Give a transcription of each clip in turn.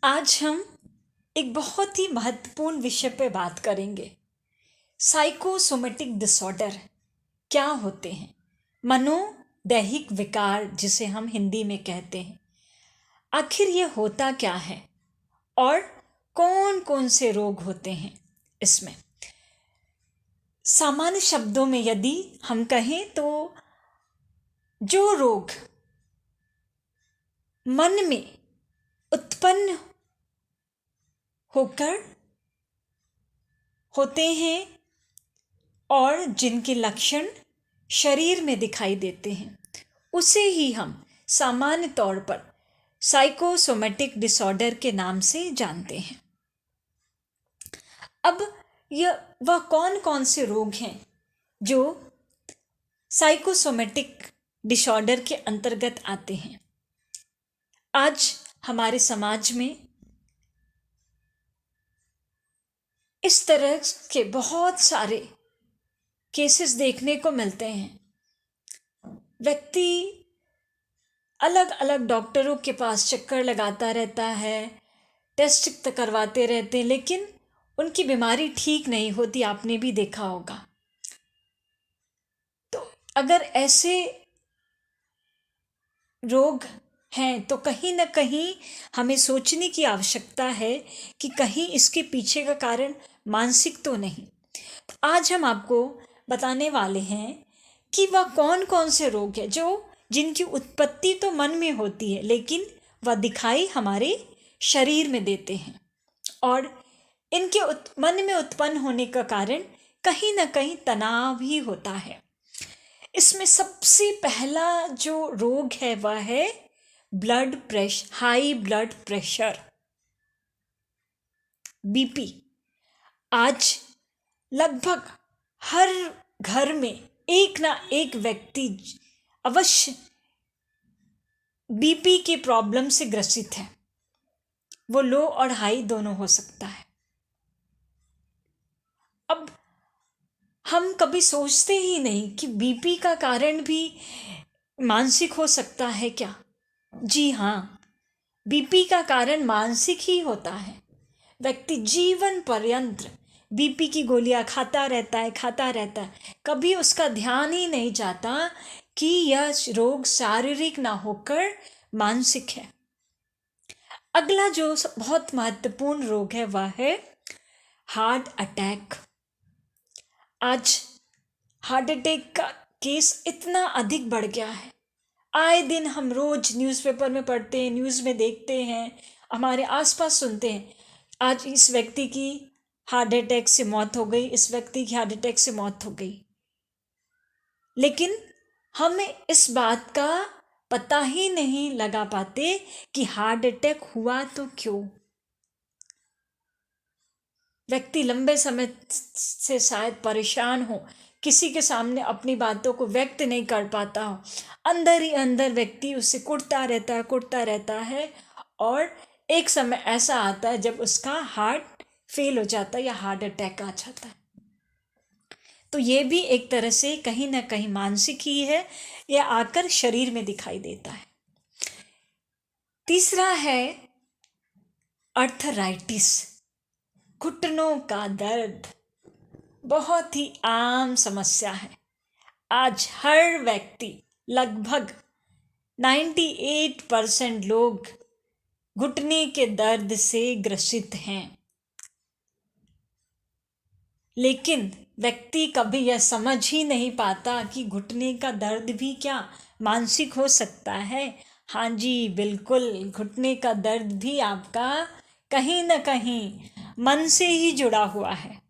आज हम एक बहुत ही महत्वपूर्ण विषय पे बात करेंगे। साइकोसोमेटिक डिसऑर्डर क्या होते हैं? मनोदैहिक विकार जिसे हम हिंदी में कहते हैं। आखिर ये होता क्या है और कौन कौन से रोग होते हैं इसमें? सामान्य शब्दों में यदि हम कहें तो जो रोग मन में उत्पन्न होकर होते हैं और जिनके लक्षण शरीर में दिखाई देते हैं, उसे ही हम सामान्य तौर पर साइकोसोमेटिक डिसऑर्डर के नाम से जानते हैं। अब वह कौन कौन से रोग हैं जो साइकोसोमेटिक डिसऑर्डर के अंतर्गत आते हैं? आज हमारे समाज में इस तरह के बहुत सारे केसेस देखने को मिलते हैं। व्यक्ति अलग अलग डॉक्टरों के पास चक्कर लगाता रहता है, टेस्ट करवाते रहते हैं, लेकिन उनकी बीमारी ठीक नहीं होती। आपने भी देखा होगा। तो अगर ऐसे रोग हैं तो कहीं ना कहीं हमें सोचने की आवश्यकता है कि कहीं इसके पीछे का कारण मानसिक तो नहीं। तो आज हम आपको बताने वाले हैं कि वह कौन कौन से रोग हैं जिनकी उत्पत्ति तो मन में होती है, लेकिन वह दिखाई हमारे शरीर में देते हैं। और इनके मन में उत्पन्न होने का कारण कहीं ना कहीं तनाव ही होता है। इसमें सबसे पहला जो रोग है वह है हाई ब्लड प्रेशर, बीपी। आज लगभग हर घर में एक ना एक व्यक्ति अवश्य बीपी की प्रॉब्लम से ग्रसित है। वो लो और हाई दोनों हो सकता है। अब हम कभी सोचते ही नहीं कि बीपी का कारण भी मानसिक हो सकता है क्या? जी हाँ, बीपी का कारण मानसिक ही होता है। व्यक्ति जीवन पर्यंत बीपी की गोलियां खाता रहता है, कभी उसका ध्यान ही नहीं जाता कि यह रोग शारीरिक ना होकर मानसिक है। अगला जो बहुत महत्वपूर्ण रोग है वह है हार्ट अटैक। आज हार्ट अटैक का केस इतना अधिक बढ़ गया है। आए दिन हम रोज न्यूज़पेपर में पढ़ते हैं, न्यूज़ में देखते हैं, हमारे आसपास सुनते हैं, आज इस व्यक्ति की हार्ट अटैक से मौत हो गई, इस व्यक्ति की हार्ट अटैक से मौत हो गई। लेकिन हमें इस बात का पता ही नहीं लगा पाते कि हार्ट अटैक हुआ तो क्यों। व्यक्ति लंबे समय से शायद परेशान हो, किसी के सामने अपनी बातों को व्यक्त नहीं कर पाता हो, अंदर ही अंदर व्यक्ति उससे कुढ़ता रहता है और एक समय ऐसा आता है जब उसका हार्ट फेल हो जाता है या हार्ट अटैक आ जाता है। तो ये भी एक तरह से कहीं ना कहीं मानसिक ही है, या आकर शरीर में दिखाई देता है। तीसरा है अर्थराइटिस, घुटनों का दर्द। बहुत ही आम समस्या है। आज हर व्यक्ति, लगभग 98% लोग घुटने के दर्द से ग्रसित हैं। लेकिन व्यक्ति कभी यह समझ ही नहीं पाता कि घुटने का दर्द भी क्या मानसिक हो सकता है। हाँ जी, बिल्कुल, घुटने का दर्द भी आपका कहीं ना कहीं मन से ही जुड़ा हुआ है।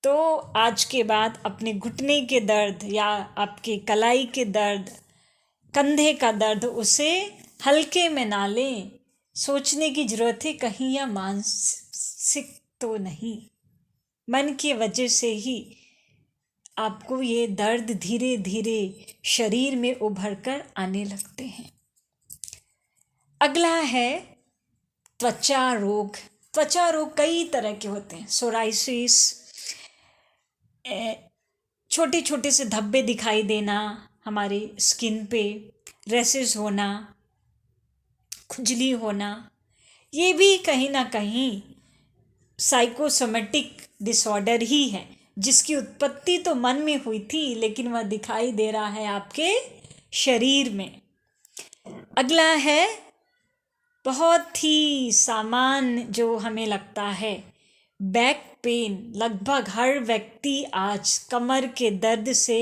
तो आज के बाद अपने घुटने के दर्द या आपके कलाई के दर्द, कंधे का दर्द, उसे हल्के में ना लें। सोचने की जरूरत है कहीं यह मानसिक तो नहीं। मन की वजह से ही आपको ये दर्द धीरे धीरे शरीर में उभर कर आने लगते हैं। अगला है त्वचा रोग। त्वचा रोग कई तरह के होते हैं। सोराइसिस, छोटे छोटे से धब्बे दिखाई देना हमारी स्किन पे, रैसेस होना, खुजली होना, ये भी कहीं ना कहीं साइकोसोमेटिक डिसऑर्डर ही है, जिसकी उत्पत्ति तो मन में हुई थी लेकिन वह दिखाई दे रहा है आपके शरीर में। अगला है बहुत ही सामान्य जो हमें लगता है, बैक पेन। लगभग हर व्यक्ति आज कमर के दर्द से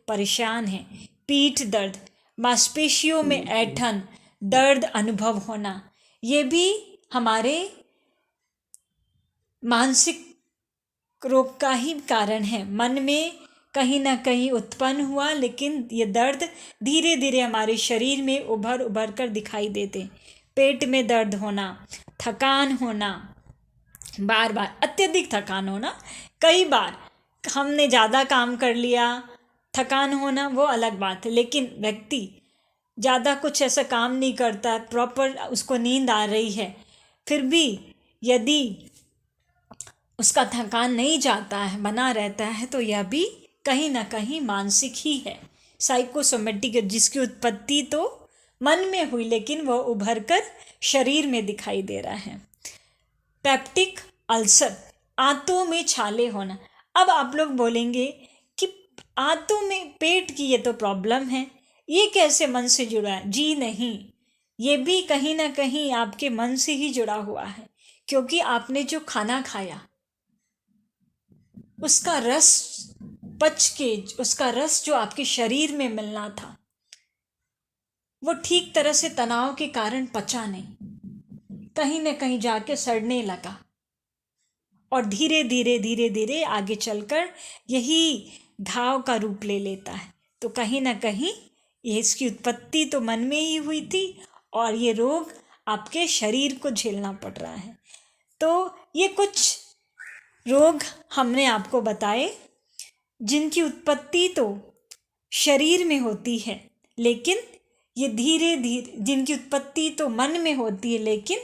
परेशान है। पीठ दर्द, मांसपेशियों में ऐंठन, दर्द अनुभव होना, ये भी हमारे मानसिक रोग का ही कारण है। मन में कहीं ना कहीं उत्पन्न हुआ, लेकिन ये दर्द धीरे धीरे हमारे शरीर में उभर उभर कर दिखाई देते। पेट में दर्द होना, थकान होना, बार बार अत्यधिक थकान होना, कई बार हमने ज़्यादा काम कर लिया, थकान होना वो अलग बात है। लेकिन व्यक्ति ज़्यादा कुछ ऐसा काम नहीं करता, प्रॉपर उसको नींद आ रही है, फिर भी यदि उसका थकान नहीं जाता है, बना रहता है, तो यह भी कहीं ना कहीं मानसिक ही है, साइकोसोमेटिक, जिसकी उत्पत्ति तो मन में हुई लेकिन वह उभर कर शरीर में दिखाई दे रहा है। पेप्टिक अल्सर, आंतों में छाले होना। अब आप लोग बोलेंगे कि आंतों में पेट की ये तो प्रॉब्लम है, ये कैसे मन से जुड़ा है? जी नहीं, ये भी कहीं ना कहीं आपके मन से ही जुड़ा हुआ है, क्योंकि आपने जो खाना खाया उसका रस पच के, उसका रस जो आपके शरीर में मिलना था वो ठीक तरह से तनाव के कारण पचा नहीं, कहीं ना कहीं जाके सड़ने लगा, और धीरे धीरे धीरे धीरे आगे चलकर यही घाव का रूप ले लेता है। तो कहीं ना कहीं ये इसकी उत्पत्ति तो मन में ही हुई थी, और ये रोग आपके शरीर को झेलना पड़ रहा है। तो ये कुछ रोग हमने आपको बताए जिनकी उत्पत्ति तो शरीर में होती है, लेकिन ये धीरे धीरे, जिनकी उत्पत्ति तो मन में होती है लेकिन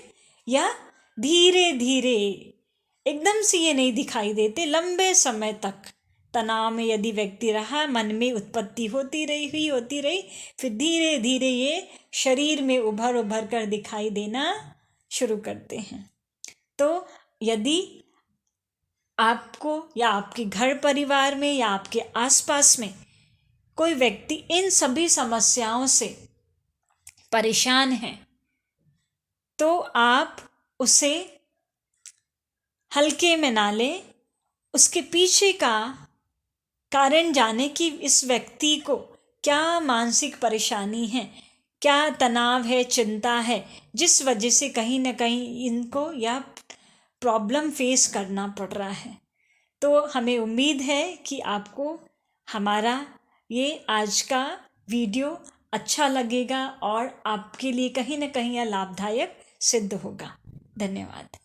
यह धीरे धीरे, एकदम से ये नहीं दिखाई देते। लंबे समय तक तनाव में यदि व्यक्ति रहा, मन में उत्पत्ति होती रही, फिर धीरे धीरे ये शरीर में उभर उभर कर दिखाई देना शुरू करते हैं। तो यदि आपको या आपके घर परिवार में या आपके आसपास में कोई व्यक्ति इन सभी समस्याओं से परेशान है, तो आप उसे हल्के में ना लें, उसके पीछे का कारण जाने कि इस व्यक्ति को क्या मानसिक परेशानी है, क्या तनाव है, चिंता है, जिस वजह से कहीं ना कहीं इनको यह प्रॉब्लम फेस करना पड़ रहा है। तो हमें उम्मीद है कि आपको हमारा ये आज का वीडियो अच्छा लगेगा और आपके लिए कहीं ना कहीं यह लाभदायक सिद्ध होगा। धन्यवाद।